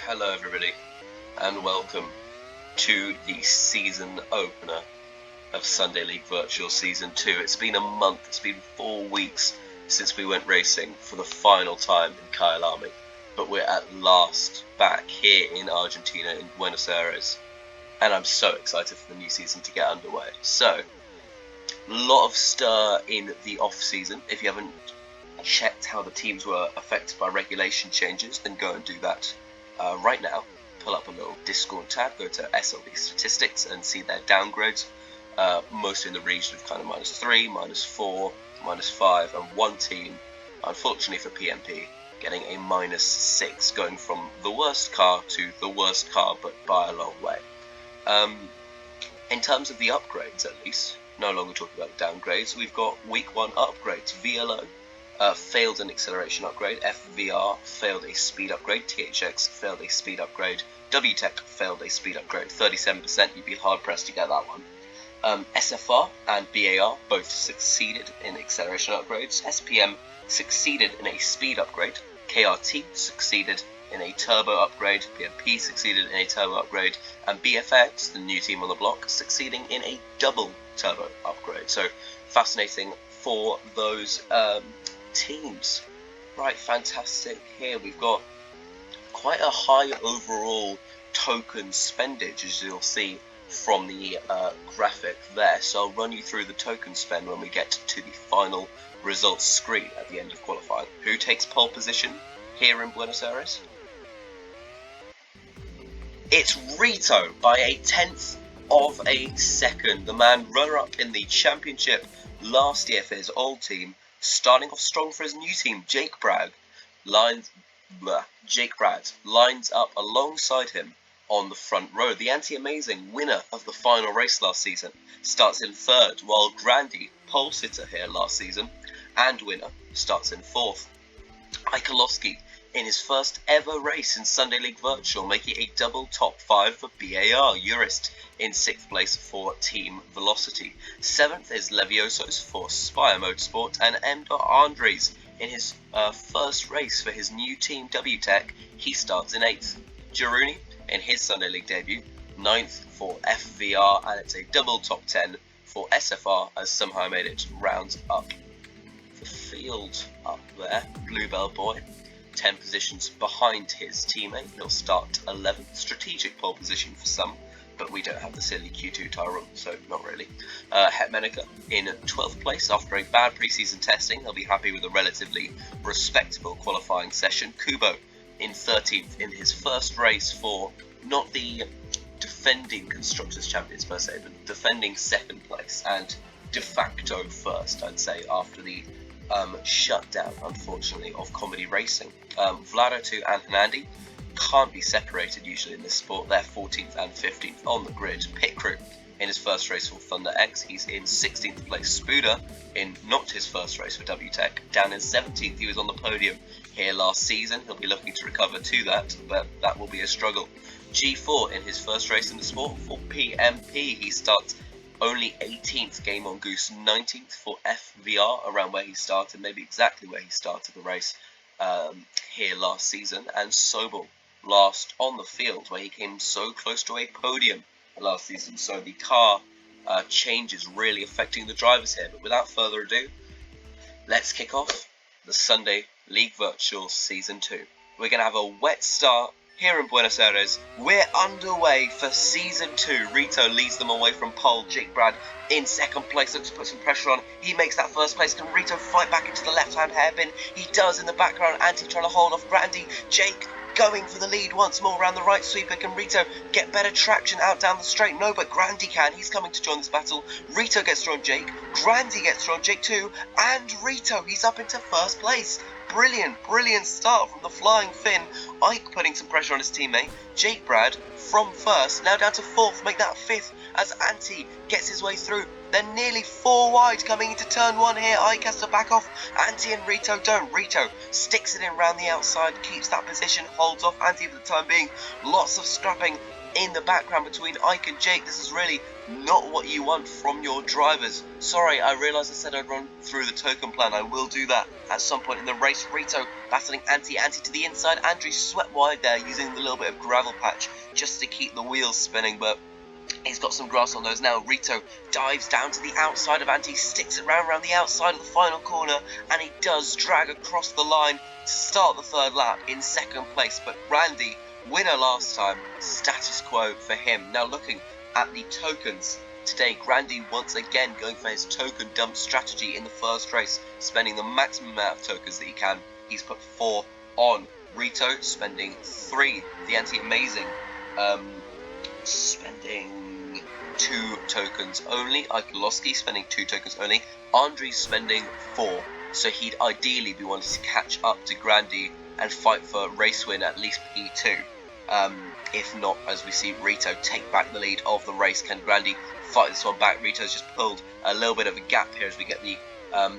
Hello everybody, and welcome to the season opener of Sunday League Virtual Season 2. It's been a month, it's been 4 weeks since we went racing for the final time in Kyalami, but we're at last back here in Argentina, in Buenos Aires, and I'm so excited for the new season to get underway. So, a lot of stir in the off-season. If you haven't checked how the teams were affected by regulation changes, then go and do that right now. Pull up a little Discord tab, go to SLB statistics and see their downgrades, mostly in the region of kind of -3, -4, -5, and one team, unfortunately for PMP, getting a -6, going from the worst car to the worst car, but by a long way. In terms of the upgrades, at least, no longer talking about the downgrades, we've got week 1 upgrades. VLO failed an acceleration upgrade, FVR failed a speed upgrade, THX failed a speed upgrade, WTech failed a speed upgrade, 37%, you'd be hard pressed to get that one. SFR and BAR both succeeded in acceleration upgrades, SPM succeeded in a speed upgrade, KRT succeeded in a turbo upgrade, PMP succeeded in a turbo upgrade, and BFX, the new team on the block, succeeding in a double turbo upgrade. So fascinating for those teams. Right, fantastic. Here we've got quite a high overall token spendage, as you'll see from the graphic there. So I'll run you through the token spend when we get to the final results screen at the end of qualifying. Who takes pole position here in Buenos Aires? It's Rito by a 1/10 of a second. The man runner-up in the championship last year for his old team, starting off strong for his new team. Jake Brad lines up alongside him on the front row. The anti-amazing winner of the final race last season starts in 3rd, while Grandy, pole sitter here last season and winner, starts in 4th. Ikolowski in his first ever race in Sunday League Virtual, making a double top 5 for BAR. Jurist in 6th place for Team Velocity. 7th is Leviosos for Spire Motorsport, and M. Andres in his first race for his new team WTech. He starts in 8th. Giruni in his Sunday League debut, 9th for FVR, and it's a double top 10 for SFR as somehow made it rounds up the field up there. Bluebell Boy, 10 positions behind his teammate. He'll start 11th. Strategic pole position for some, but we don't have the silly Q2 tire, so not really. Hetmanica in 12th place after a bad preseason testing. He'll be happy with a relatively respectable qualifying session. Kubo in 13th in his first race for not the defending Constructors Champions per se, but defending 2nd place and de facto first, I'd say, after the shutdown, unfortunately, of comedy racing. Vlado2 and Hernandi can't be separated usually in this sport. They're 14th and 15th on the grid. Pit Crew in his first race for Thunder X, he's in 16th place. Spuda in not his first race for WTech, down in 17th. He was on the podium here last season. He'll be looking to recover to that, but that will be a struggle. G4 in his first race in the sport for PMP, he starts only 18th. Game on Goose 19th for FVR, around where he started, maybe exactly where he started the race here last season. And Sobel last on the field, where he came so close to a podium last season. So the car changes really affecting the drivers here. But without further ado, let's kick off the Sunday League Virtual Season 2. We're going to have a wet start here in Buenos Aires. We're underway for Season 2. Rito leads them away from pole. Jake Brad in 2nd place. Looks to put some pressure on. He makes that 1st place. Can Rito fight back into the left-hand hairpin? He does in the background. Anti trying to hold off Grandy. Jake going for the lead once more around the right sweeper. Can Rito get better traction out down the straight? No, but Grandy can. He's coming to join this battle. Rito gets through on Jake. Grandy gets through on Jake too. And Rito, he's up into 1st place. Brilliant start from the Flying Finn. Ike putting some pressure on his teammate. Jake Brad from 1st, now down to 4th, make that 5th as Anti gets his way through. They're nearly 4 wide coming into turn 1 here. Ike has to back off. Anti and Rito don't. Rito sticks it in around the outside, keeps that position, holds off Anti for the time being. Lots of scrapping in the background between Ike and Jake. This is really not what you want from your drivers. Sorry, I realised I said I'd run through the token plan. I will do that at some point in the race. Rito battling Anti to the inside. Andrew swept wide there using the little bit of gravel patch just to keep the wheels spinning, but he's got some grass on those now. Rito dives down to the outside of Anti, sticks it round the outside of the final corner, and he does drag across the line to start the third lap in second place. But Randy, winner last time, status quo for him. Now looking at the tokens today, Grandy once again going for his token dump strategy in the first race, spending the maximum amount of tokens that he can. He's put 4 on. Rito spending 3. The Anti-Amazing spending 2 tokens only. Ikolowski spending 2 tokens only. Andri's spending 4. So he'd ideally be wanting to catch up to Grandy and fight for race win at least P2. If not, as we see Rito take back the lead of the race, can Grandy fight this one back? Rito's just pulled a little bit of a gap here as we get the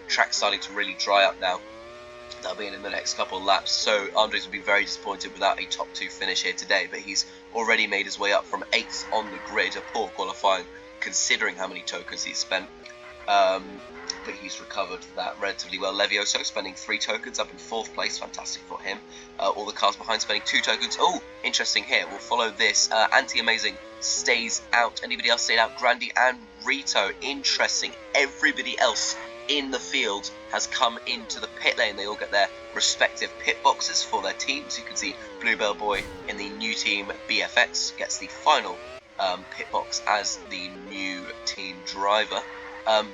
track starting to really dry up now. That'll be in the next couple of laps, so Andres will be very disappointed without a top 2 finish here today, but he's already made his way up from 8th on the grid, a poor qualifying considering how many tokens he's spent, but he's recovered that relatively well. Levioso spending 3 tokens, up in 4th place, fantastic for him. All the cars behind spending 2 tokens. Oh, interesting here, we'll follow this. Anti-Amazing stays out. Anybody else stayed out? Grandy and Rito, interesting. Everybody else in the field has come into the pit lane. They all get their respective pit boxes for their teams. You can see Bluebell Boy in the new team BFX gets the final pit box as the new team driver.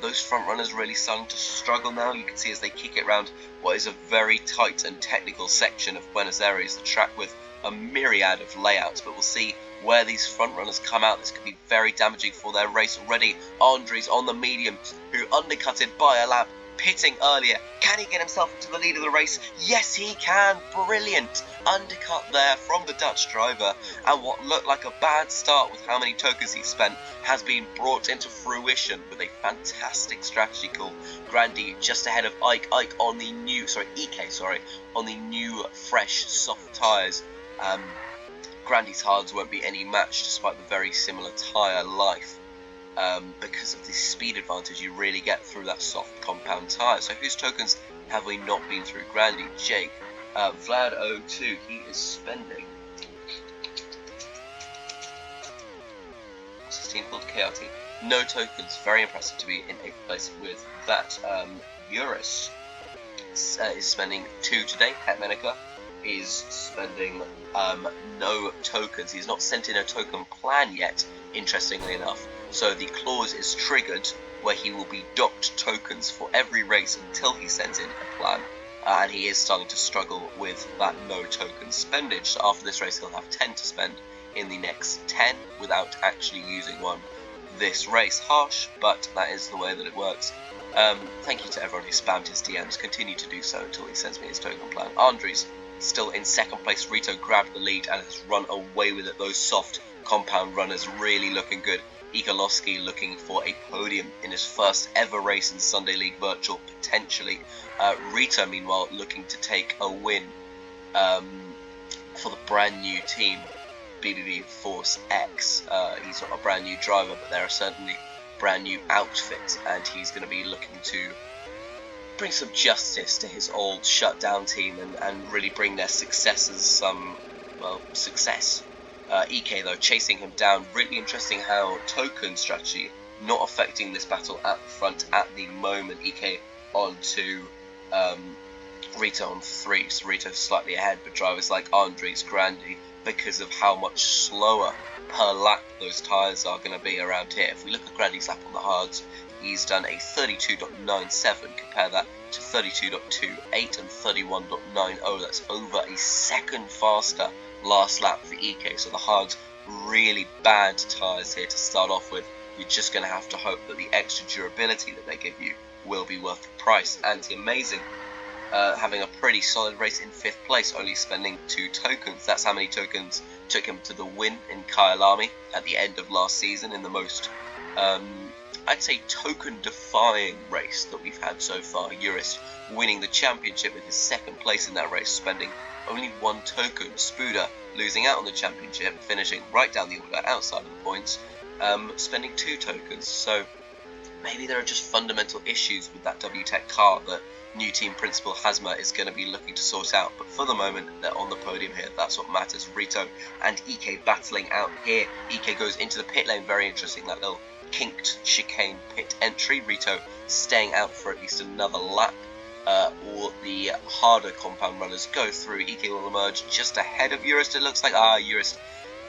Those front runners really starting to struggle now. You can see as they kick it around what is a very tight and technical section of Buenos Aires, the track with a myriad of layouts, but we'll see where these front runners come out. This could be very damaging for their race already. Andres on the medium, who undercutted by a lap, pitting earlier. Can he get himself into the lead of the race? Yes, he can. Brilliant undercut there from the Dutch driver, and what looked like a bad start with how many tokens he spent has been brought into fruition with a fantastic strategy call. Grandy just ahead of Ike on the new, on the new fresh soft tyres. Grandy's hards won't be any match despite the very similar tyre life, because of the speed advantage you really get through that soft compound tyre. So whose tokens have we not been through? Grandy, Jake, Vlad 02, he is spending, what's his team called? KRT. No tokens, very impressive to be in 8th place with that. Eurus is spending 2 today. Hetmanica is spending no tokens. He's not sent in a token plan yet, interestingly enough. So the clause is triggered where he will be docked tokens for every race until he sends in a plan. And he is starting to struggle with that no token spendage. So after this race he'll have 10 to spend in the next 10 without actually using one this race. Harsh, but that is the way that it works. Thank you to everyone who spammed his DMs. Continue to do so until he sends me his token plan. Andres still in 2nd place. Rito grabbed the lead and has run away with it. Those soft compound runners really looking good. Ikolowski looking for a podium in his first ever race in Sunday League Virtual, potentially. Rito, meanwhile, looking to take a win for the brand new team, BBB Force X. He's not a brand new driver, but they're certainly brand new outfit, and he's going to be looking to bring some justice to his old shutdown team and really bring their successors some, well, success. EK though chasing him down. Really interesting how token strategy not affecting this battle at the front at the moment. EK on 2, Rito on 3, so Rito's slightly ahead, but drivers like Andres, Grandy, because of how much slower per lap those tyres are going to be around here. If we look at Grandy's lap on the hards, he's done a 32.97, compare that to 32.28 and 31.90. That's over a second faster last lap for EK. So the hards, really bad tyres here to start off with. You're just going to have to hope that the extra durability that they give you will be worth the price. Anti-Amazing having a pretty solid race in 5th place, only spending 2 tokens. That's how many tokens took him to the win in Kyalami at the end of last season in the most I'd say, token-defying race that we've had so far. Jurist winning the championship with his second place in that race, spending only 1 token. Spuda losing out on the championship, finishing right down the order outside of the points, spending 2 tokens. So maybe there are just fundamental issues with that WTEC car that new team principal Hazma is going to be looking to sort out. But for the moment, they're on the podium here. That's what matters. Rito and EK battling out here. EK goes into the pit lane. Very interesting, that little kinked chicane pit entry. Rito staying out for at least another lap. All the harder compound runners go through. EK will emerge just ahead of Jurist. It looks like Jurist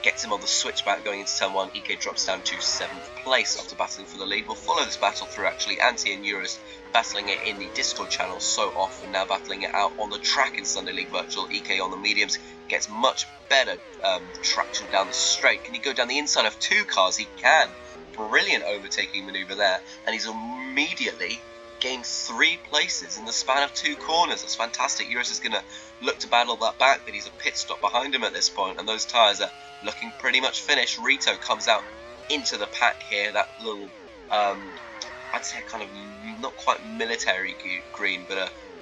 gets him on the switchback going into turn 1. EK drops down to 7th place after battling for the lead. We'll follow this battle through, actually. Anti and Jurist battling it in the Discord channel so often, now battling it out on the track in Sunday League Virtual. EK on the mediums gets much better traction down the straight. Can he go down the inside of 2 cars? He can. Brilliant overtaking manoeuvre there, and he's immediately gained 3 places in the span of 2 corners. That's fantastic. Jurist is going to look to battle that back, but he's a pit stop behind him at this point, and those tyres are looking pretty much finished. Rito comes out into the pack here, that little, I'd say kind of not quite military green, but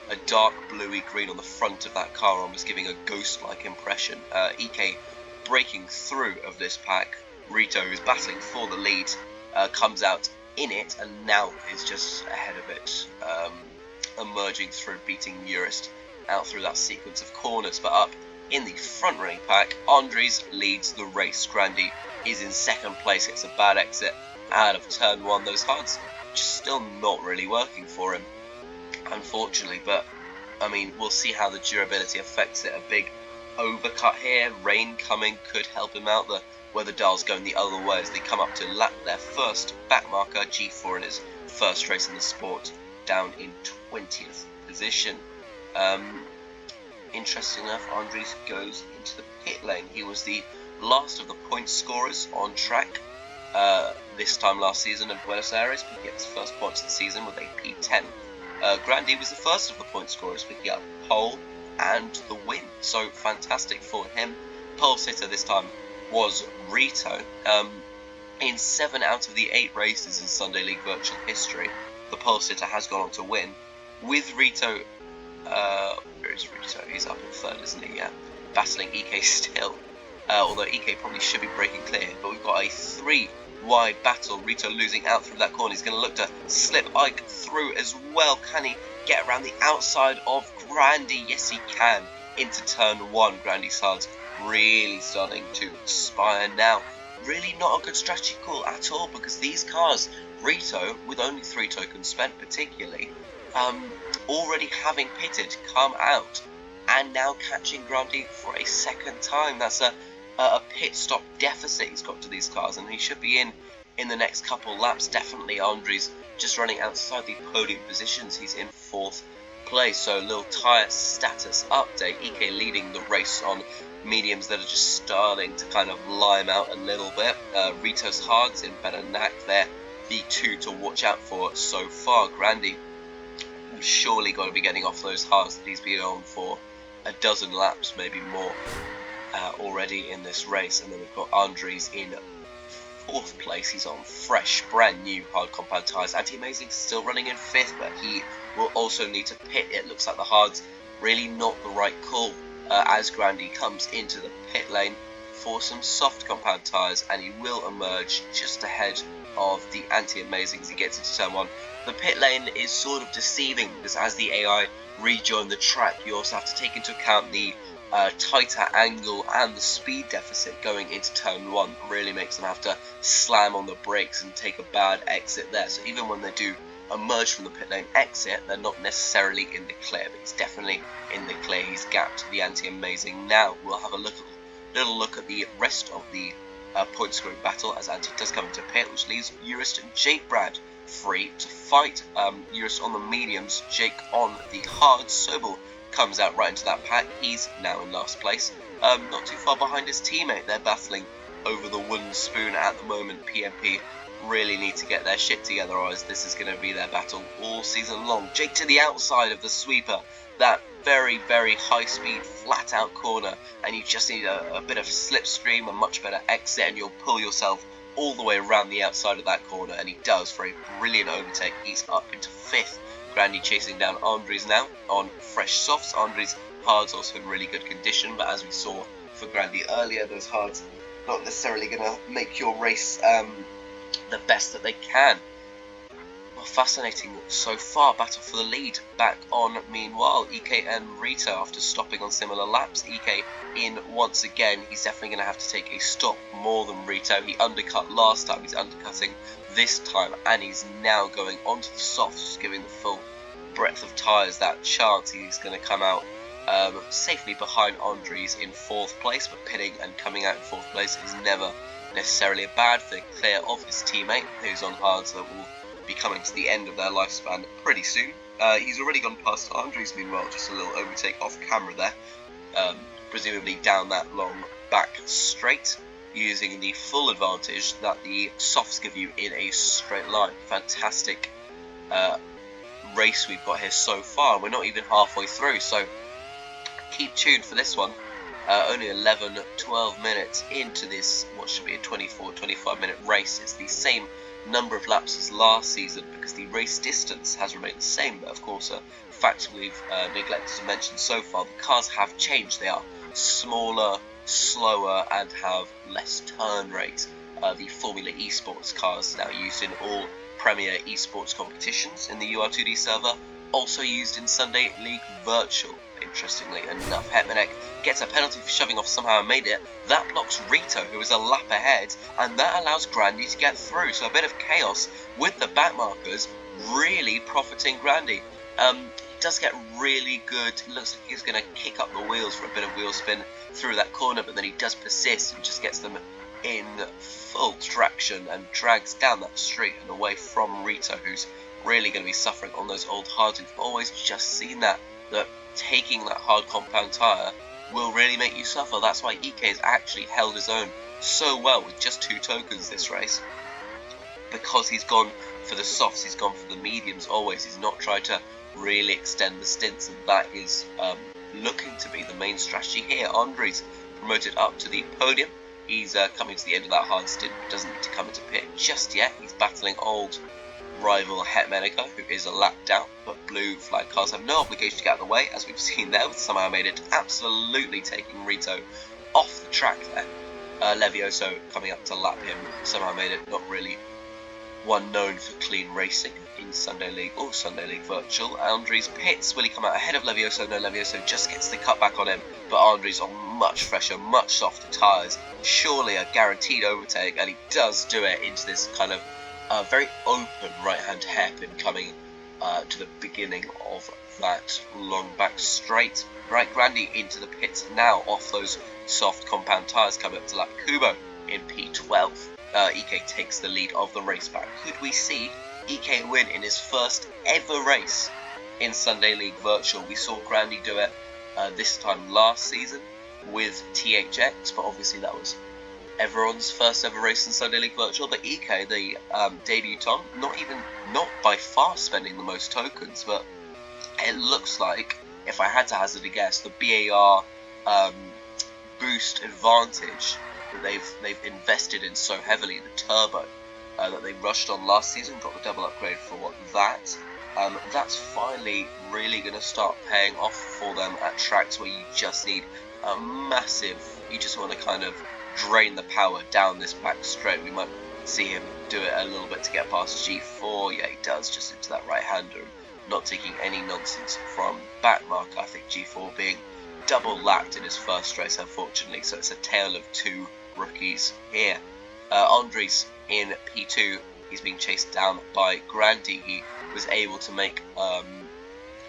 a dark bluey green on the front of that car, almost giving a ghost-like impression. EK breaking through of this pack. Rito, who's battling for the lead, comes out in it and now is just ahead of it, emerging through, beating Jurist out through that sequence of corners. But up in the front running pack, Andres leads the race. Grandi is in 2nd place. It's a bad exit out of turn 1. Those hards just still not really working for him, unfortunately. But I mean, we'll see how the durability affects it. A big overcut here, rain coming, could help him out. The weather dial's going the other way as they come up to lap their first back marker. G4 in his first race in the sport, down in 20th position. Interesting enough, Andres goes into the pit lane. He was the last of the point scorers on track this time last season in Buenos Aires, picking up his first points of the season with a P10. Grandi was the first of the point scorers, picking up pole and the win. So fantastic for him. Pole sitter this time was Rito. In 7 out of the 8 races in Sunday League Virtual history, the pole sitter has gone on to win. With Rito, where is Rito? He's up in 3rd, isn't he? Yeah, battling EK still. Although EK probably should be breaking clear, but we've got a 3-wide battle. Rito losing out through that corner. He's going to look to slip Ike through as well. Can he get around the outside of Grandi? Yes, he can. Into turn 1. Grandi's hards really starting to expire now. Really not a good strategy call at all, because these cars, Rito, with only 3 tokens spent particularly, already having pitted, come out, and now catching Grandi for a 2nd time. That's a pit stop deficit he's got to these cars, and he should be in the next couple laps. Definitely Andres just running outside the podium positions. He's in 4th place, so a little tyre status update. EK leading the race on mediums that are just starting to kind of lime out a little bit. Rito's hards in better knack. They're the 2 to watch out for so far. Grandi surely got to be getting off those hards that he's been on for a dozen laps, maybe more, already in this race. And then we've got Andres in 4th place. He's on fresh, brand new hard compound tyres. Anti-Amazing still running in 5th, but he will also need to pit. It looks like the hards really not the right call, as Grandi comes into the pit lane for some soft compound tyres, and he will emerge just ahead of the Anti-Amazing as he gets into turn 1. The pit lane is sort of deceiving, because as the AI rejoin the track, you also have to take into account the tighter angle and the speed deficit going into turn 1. Really makes them have to slam on the brakes and take a bad exit there. So even when they do emerge from the pit lane exit, they're not necessarily in the clear, but he's definitely in the clear. He's gapped the Anti-Amazing now. We'll have a little look at the rest of the point scoring battle as Anti does come into pit, which leaves Jurist and Jake Brad free to fight. Jurist on the mediums, Jake on the hards. Sobel comes out right into that pack. He's now in last place, not too far behind his teammate. They're battling over the wooden spoon at the moment. PMP really need to get their shit together, or else this is going to be their battle all season long. Jake to the outside of the sweeper, that very, very high speed flat out corner, and you just need a bit of slipstream, a much better exit, and you'll pull yourself all the way around the outside of that corner, and he does for a brilliant overtake. He's up into 5th. Grandy chasing down Andres now on fresh softs. Andres' hards also in really good condition, but as we saw for Grandy earlier, those hards not necessarily going to make your race the best that they can. Well, fascinating so far. Battle for the lead back on meanwhile. EK and Rito after stopping on similar laps. EK in once again. He's definitely going to have to take a stop more than Rito. He undercut last time. He's undercutting this time, and he's now going onto the softs, giving the full breadth of tyres that chance he's going to come out safely behind Andres in 4th place, but pitting and coming out in 4th place is never necessarily a bad thing. Clear of his teammate who's on hards that will be coming to the end of their lifespan pretty soon. He's already gone past Andres meanwhile, just a little overtake off camera there, presumably down that long back straight, using the full advantage that the softs give you in a straight line. Fantastic race we've got here so far. We're not even halfway through, so keep tuned for this one. Only 11-12 minutes into this, what should be a 24-25 minute race. It's the same number of laps as last season because the race distance has remained the same, but of course a fact we've neglected to mention so far, the cars have changed. They are smaller, slower, and have less turn rate. The Formula Esports cars now used in all Premier Esports competitions in the UR2D server, also used in Sunday League Virtual. Interestingly enough, Hetmanek gets a penalty for shoving off, somehow made it. That blocks Rito, who is a lap ahead, and that allows Grandy to get through. So a bit of chaos with the back markers, really profiting Grandy. He does get really good. It looks like he's going to kick up the wheels for a bit of wheel spin through that corner, but then he does persist and just gets them in full traction and drags down that straight and away from Rito, who's really going to be suffering on those old hards. We've always just seen that taking that hard compound tyre will really make you suffer. That's why EK has actually held his own so well with just 2 tokens this race, because he's gone for the softs, he's gone for the mediums always. He's not tried to really extend the stints, and that is looking to be the main strategy here. Andres promoted up to the podium. He's coming to the end of that hard stint, but doesn't need to come into pit just yet. He's battling old rival Hetmanek, who is a lap down, but blue flag cars have no obligation to get out of the way, as we've seen there with somehow made it, absolutely taking Rito off the track there. Levioso coming up to lap him, somehow made it, not really one known for clean racing in Sunday League or Sunday League Virtual. Andres pits. Will he come out ahead of Levioso? No, Levioso just gets the cutback on him, but Andres on much fresher, much softer tyres. Surely a guaranteed overtake, and he does do it into this kind of very open right-hand hairpin coming to the beginning of that long back straight. Right, Grandy into the pits now off those soft compound tyres, coming up to lap Kubo in P12. EK takes the lead of the race back. Could we see EK win in his first ever race in Sunday League Virtual? We saw Grandy do it this time last season with THX, but obviously that was everyone's first ever race in Sunday League Virtual. But EK, the debutant, not by far spending the most tokens, but it looks like, if I had to hazard a guess, the BAR boost advantage that they've invested in so heavily, the turbo that they rushed on last season, got the double upgrade for that. That's finally really going to start paying off for them at tracks where you just need a massive, you just want to kind of drain the power down this back straight. We might see him do it a little bit to get past G4. Yeah, he does, just into that right-hander, not taking any nonsense from back marker. I think G4 being double lapped in his first race, unfortunately, so it's a tale of 2 rookies here. Andres in P2, he's being chased down by Grandy. He was able to make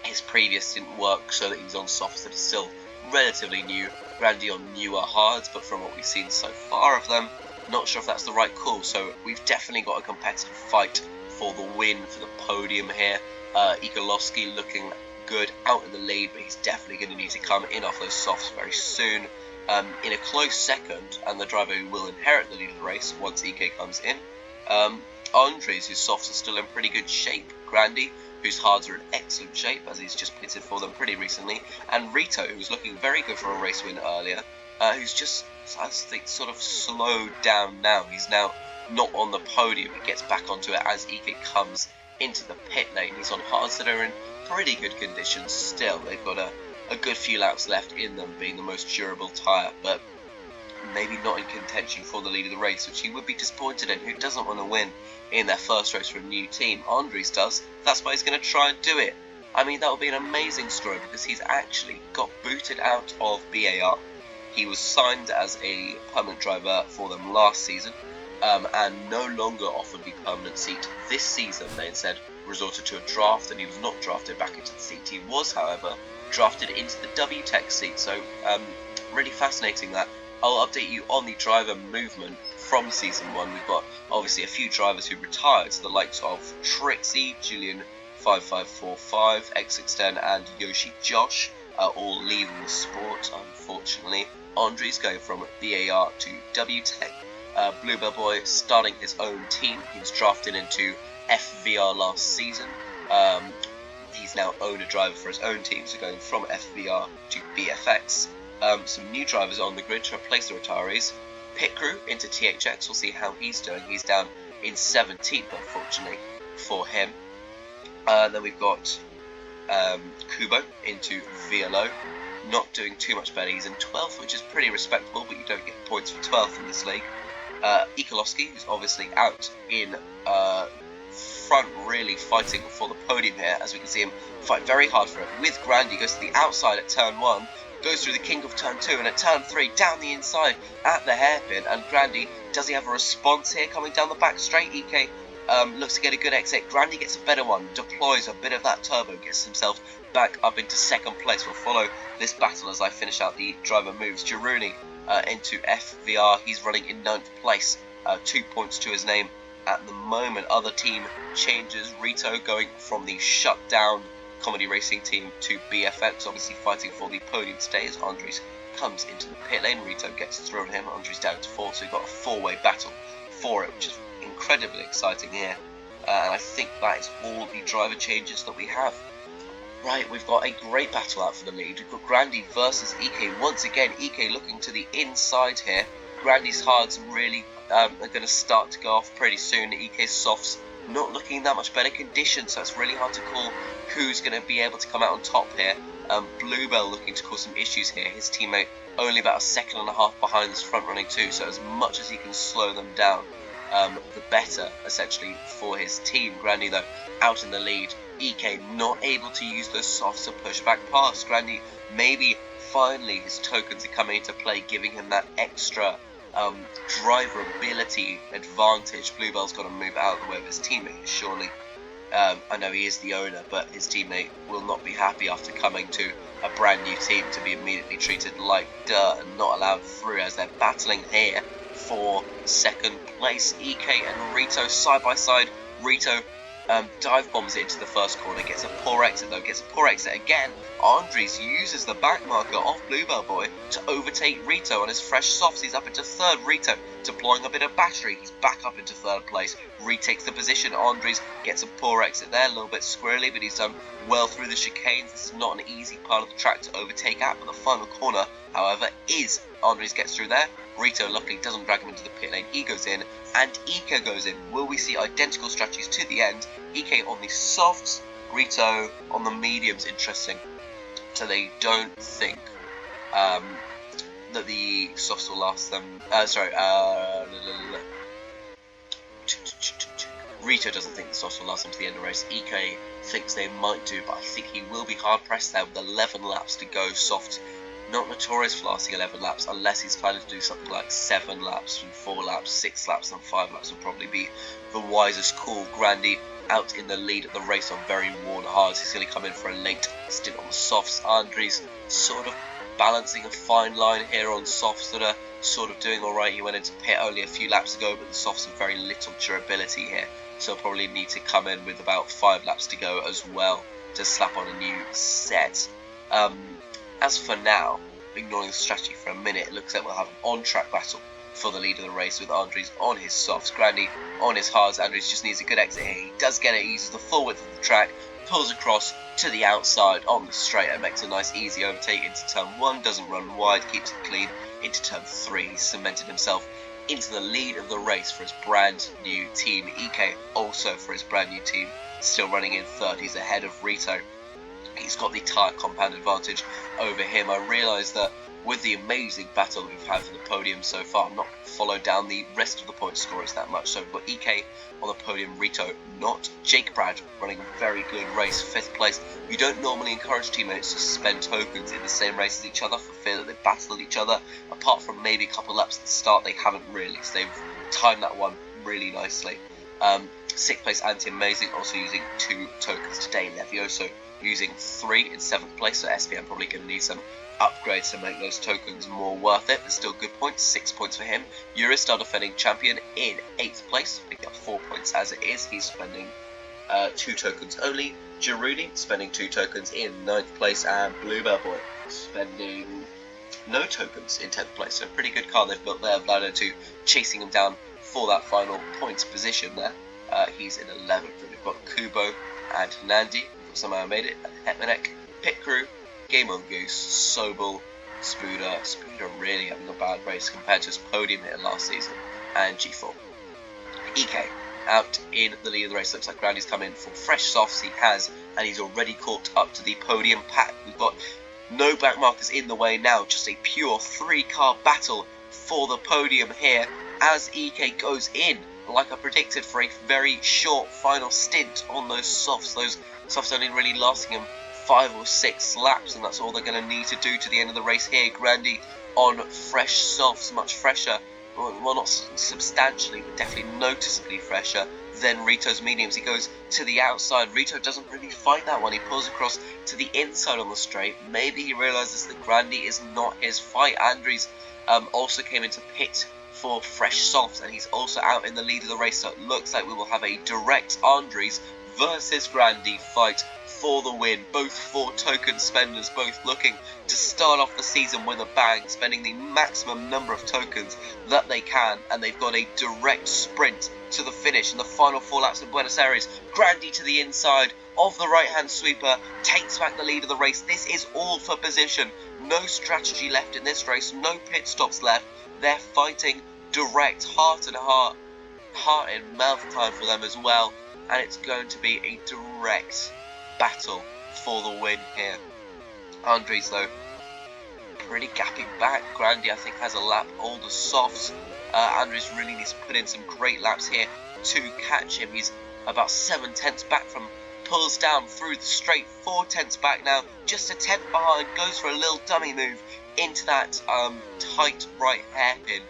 his previous stint work so that he's on softs that are still relatively new. Grandy on newer hards, but from what we've seen so far of them, not sure if that's the right call. So we've definitely got a competitive fight for the win, for the podium here. Igolowski looking good out in the lead, but he's definitely going to need to come in off those softs very soon. In a close second, and the driver who will inherit the lead of the race once EK comes in, Andres, whose softs are still in pretty good shape. Grandy, whose hards are in excellent shape, as he's just pitted for them pretty recently. And Rito, who was looking very good for a race win earlier, who's just, I think, sort of slowed down now. He's now not on the podium. He gets back onto it as Ike comes into the pit lane. He's on hards that are in pretty good condition still. They've got a good few laps left in them, being the most durable tyre, but maybe not in contention for the lead of the race, which he would be disappointed in. Who doesn't want to win in their first race for a new team? Andres does. That's why he's going to try and do it. I mean, that would be an amazing story, because he's actually got booted out of BAR. He was signed as a permanent driver for them last season, and no longer offered the permanent seat this season. They instead resorted to a draft, and he was not drafted back into the seat. He was, however, drafted into the WTEC seat, so really fascinating that. I'll update you on the driver movement from Season 1. We've got, obviously, a few drivers who retired, so the likes of Trixie, Julian 5545, X610, and Yoshi Josh are all leaving the sport, unfortunately. Andres going from BAR to WTEC. Bluebell Boy starting his own team. He was drafted into FVR last season. He's now owner driver for his own team, so going from FVR to BFX. Some new drivers on the grid to replace the retirees. Pit Crew into THX, we'll see how he's doing. He's down in 17th, unfortunately, for him. Then we've got Kubo into VLO, not doing too much better. He's in 12th, which is pretty respectable, but you don't get points for 12th in this league. Ikolowski, who's obviously out in front, really fighting for the podium here, as we can see him fight very hard for it. With Grandy, goes to the outside at turn 1, goes through the king of turn 2, and at turn 3, down the inside at the hairpin. And Grandy, does he have a response here coming down the back straight? Ike looks to get a good exit. Grandy gets a better one, deploys a bit of that turbo, gets himself back up into second place. We'll follow this battle as I finish out the driver moves. Girouni into FVR, he's running in 9th place, 2 points to his name at the moment. Other team changes, Rito going from the shutdown comedy racing team to BFX, obviously fighting for the podium today as Andres comes into the pit lane. Rito gets through on him, Andres down to 4, so we've got a 4-way battle for it, which is incredibly exciting here. And I think that is all the driver changes that we have. Right, we've got a great battle out for the lead. We've got Grandy versus Ike. Once again, Ike looking to the inside here. Grandy's hards really are going to start to go off pretty soon. Ike's softs not looking in that much better condition, so it's really hard to call who's going to be able to come out on top here. Bluebell looking to cause some issues here. His teammate only about a second and a half behind this front running too, so as much as he can slow them down, the better, essentially, for his team. Grandy, though, out in the lead. Ike not able to use those softs to push back past. Grandy, maybe finally his tokens are coming into play, giving him that extra driver ability advantage. Bluebell's got to move out of the way of his teammate, surely. I know he is the owner, but his teammate will not be happy after coming to a brand new team to be immediately treated like dirt and not allowed through, as they're battling here for second place. Ike and Rito side by side. Rito dive bombs it into the first corner, gets a poor exit though, gets a poor exit again. Andres uses the back marker off Bluebell Boy to overtake Rito on his fresh softs. He's up into 3rd. Rito deploying a bit of battery, he's back up into 3rd place, retakes the position. Andres gets a poor exit there, a little bit squirrely, but he's done well through the chicanes. This is not an easy part of the track to overtake at, but the final corner, however, is. Andres gets through there. Rito luckily doesn't drag him into the pit lane. He goes in, and Ike goes in. Will we see identical strategies to the end? Ike on the softs, Rito on the mediums. Interesting. So they don't think that the softs will last them. Rito doesn't think the softs will last them to the end of the race. Ike thinks they might do, but I think he will be hard pressed there with 11 laps to go. Soft not notorious for lasting 11 laps, unless he's planning to do something like 7 laps and 4 laps, 6 laps and 5 laps would probably be the wisest call. Grandy out in the lead at the race on very worn hards. He's going to come in for a late stint on the softs. Andres sort of balancing a fine line here on softs that are sort of doing alright. He went into pit only a few laps ago, but the softs have very little durability here, so he'll probably need to come in with about 5 laps to go as well to slap on a new set. As for now, ignoring the strategy for a minute, it looks like we'll have an on-track battle for the lead of the race, with Andres on his softs, Grandy on his hards. Andres just needs a good exit here. He does get it. He uses the full width of the track, pulls across to the outside on the straight and makes a nice easy overtake into turn 1, doesn't run wide, keeps it clean into turn 3. He's cemented himself into the lead of the race for his brand new team. Ike also for his brand new team, still running in third. He's ahead of Rito. He's got the tyre compound advantage over him. I realise that with the amazing battle we've had for the podium so far, I'm not followed down the rest of the point scorers that much. So we've got Ike on the podium, Rito not. Jake Brad running a very good race, 5th place. You don't normally encourage teammates to spend tokens in the same race as each other for fear that they battle each other. Apart from maybe a couple laps at the start, they haven't really. So they've timed that one really nicely. 6th place Anti-Amazing also using 2 tokens today. Levioso using 3 in 7th place, so SPM probably going to need some upgrades to make those tokens more worth it, but still good points, 6 points for him. Eurostar defending champion in 8th place, picking up 4 points as it is. He's spending 2 tokens only. Giroudi spending 2 tokens in 9th place, and Bluebell Boy spending no tokens in 10th place. So pretty good car they've built there. Vlado 2 chasing him down for that final points position there. He's in 11th, and we've got Kubo and Nandi. Somehow made it. Hetmanek, Pit Crew, Game on Goose, Sobel, Spuda really having a bad race compared to his podium here last season, and G4. Ike out in the lead of the race. Looks like Grandy's come in for fresh softs. He has, and he's already caught up to the podium pack. We've got no back markers in the way now, just a pure 3-car battle for the podium here as Ike goes in, like I predicted, for a very short final stint on those softs. Those softs only really lasting him 5 or 6 laps, and that's all they're going to need to do to the end of the race here. Grandy on fresh softs, much fresher, well not substantially, but definitely noticeably fresher than Rito's mediums. He goes to the outside. Rito doesn't really fight that one. He pulls across to the inside on the straight. Maybe he realises that Grandy is not his fight. Andres also came into pit for fresh softs, and he's also out in the lead of the race, so it looks like we will have a direct Andres versus Grandy fight for the win. Both 4 token spenders, both looking to start off the season with a bang, spending the maximum number of tokens that they can, and they've got a direct sprint to the finish in the final 4 laps in Buenos Aires. Grandy to the inside of the right-hand sweeper takes back the lead of the race. This is all for position. No strategy left in this race, no pit stops left. They're fighting direct, heart and mouth time for them as well, and it's going to be a direct battle for the win here. Andres though pretty gapping back. Grandy I think has a lap older softs. Andres really needs to put in some great laps here to catch him. He's about 7/10 back from, pulls down through the straight, 4/10 back now, just a 10th behind, goes for a little dummy move into that tight right hairpin,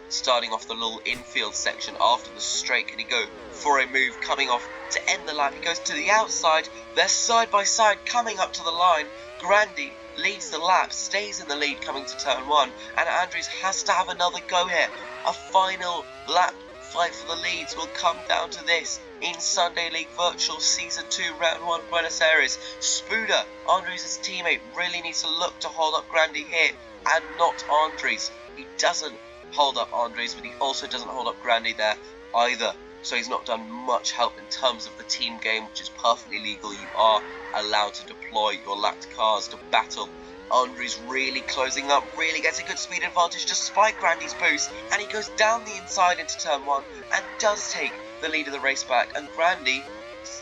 starting off the little infield section after the straight. Can he go for a move coming off to end the lap? He goes to the outside. They're side by side coming up to the line. Grandy leads the lap, stays in the lead coming to turn 1, and Andres has to have another go here. A final lap fight for the leads will come down to this in Sunday League Virtual Season 2 Round 1 Buenos Aires. Spuda, Andres' teammate, really needs to look to hold up Grandy here, and not Andres. He doesn't hold up Andres, but he also doesn't hold up Grandy there either. So he's not done much help in terms of the team game, which is perfectly legal. You are allowed to deploy your lapped cars to battle. Andres really closing up, really gets a good speed advantage despite Grandy's boost, and he goes down the inside into turn 1 and does take the lead of the race back. And Grandy,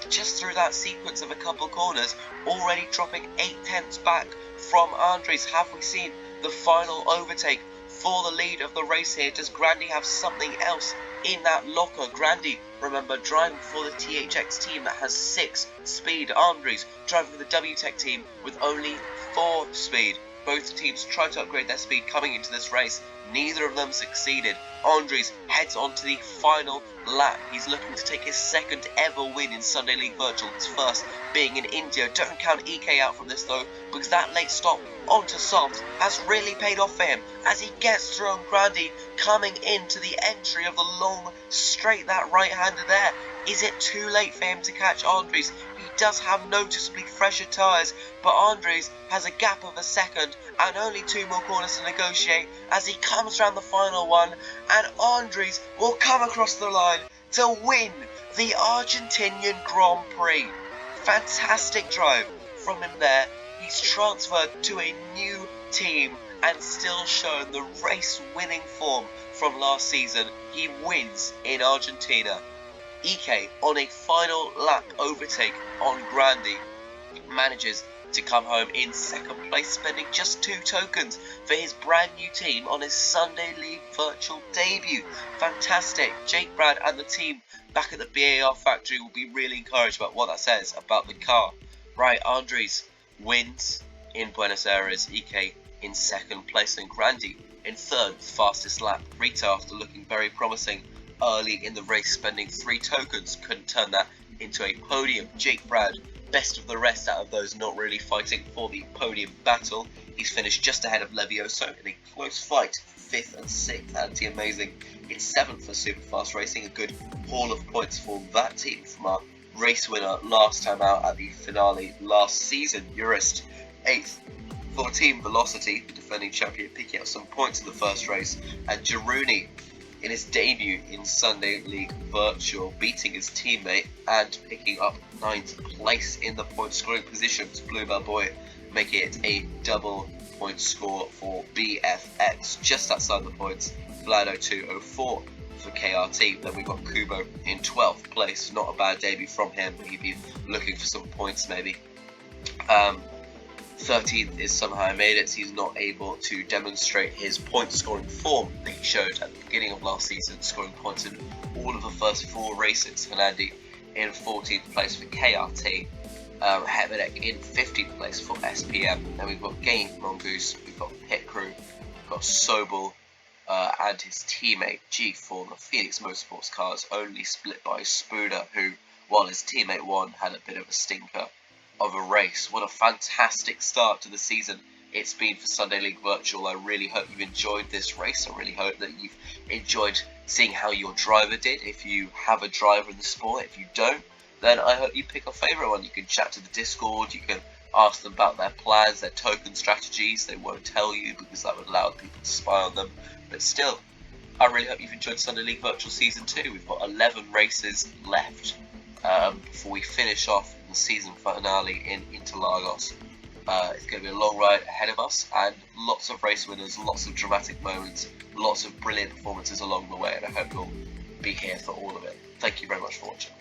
just through that sequence of a couple corners, already dropping 8/10 back from Andres. Have we seen the final overtake for the lead of the race here? Does Grandy have something else in that locker? Grandy, remember, driving for the THX team that has 6 speed. Andres driving for the WTEC team with only 4 speed. Both teams tried to upgrade their speed coming into this race. Neither of them succeeded. Andres heads on to the final lap. He's looking to take his 2nd ever win in Sunday League Virtual, his first being in India. Don't count Ike out from this though, because that late stop onto soft has really paid off for him as he gets through on Grandy coming into the entry of the long straight. That right-hander there. Is it too late for him to catch Andres? He does have noticeably fresher tyres, but Andres has a gap of a second and only 2 more corners to negotiate as he comes around the final one, and Andres will come across the line to win the Argentinian Grand Prix. Fantastic drive from him there. He's transferred to a new team and still showing the race-winning form from last season. He wins in Argentina. Ike, on a final lap overtake on Grandi, manages to come home in second place, spending just 2 tokens for his brand new team on his Sunday League virtual debut. Fantastic. Jake Brad and the team back at the BAR factory will be really encouraged about what that says about the car. Right, Andres wins in Buenos Aires, Ike in second place, and Grandi in third, fastest lap. Rita, after looking very promising early in the race, spending 3 tokens, couldn't turn that into a podium. Jake Brad, best of the rest out of those not really fighting for the podium battle. He's finished just ahead of Levioso in a close fight, 5th and 6th. Anti-Amazing in 7th for Superfast Racing, a good haul of points for that team from our race winner last time out at the finale last season. Jurist 8th for Team Velocity, the defending champion, picking up some points in the first race, and Jaruni in his debut in Sunday League Virtual, beating his teammate and picking up 9th place in the point scoring positions. Bluebell Boy making it a double point score for BFX, just outside the points. Vlado 204 for KRT. Then we've got Kubo in 12th place. Not a bad debut from him. He'd be looking for some points maybe. 13th is somehow made it. He's not able to demonstrate his point scoring form that he showed at the beginning of last season, scoring points in all of the first 4 races. Fernandi in 14th place for KRT. Hebenek in 15th place for SPM. Then we've got Game Mongoose, we've got Pit Crew, we've got Sobel, and his teammate G for the Phoenix Motorsports cars, only split by Spooder, who, while his teammate won, had a bit of a stinker of a race. What a fantastic start to the season it's been for Sunday League Virtual. I really hope you've enjoyed this race. I really hope that you've enjoyed seeing how your driver did. If you have a driver in the sport, if you don't, then I hope you pick a favourite one. You can chat to the Discord, you can ask them about their plans, their token strategies. They won't tell you because that would allow people to spy on them. But still, I really hope you've enjoyed Sunday League Virtual Season 2. We've got 11 races left before we finish off the season finale in Interlagos. It's going to be a long ride ahead of us, and lots of race winners, lots of dramatic moments, lots of brilliant performances along the way, and I hope you'll be here for all of it. Thank you very much for watching.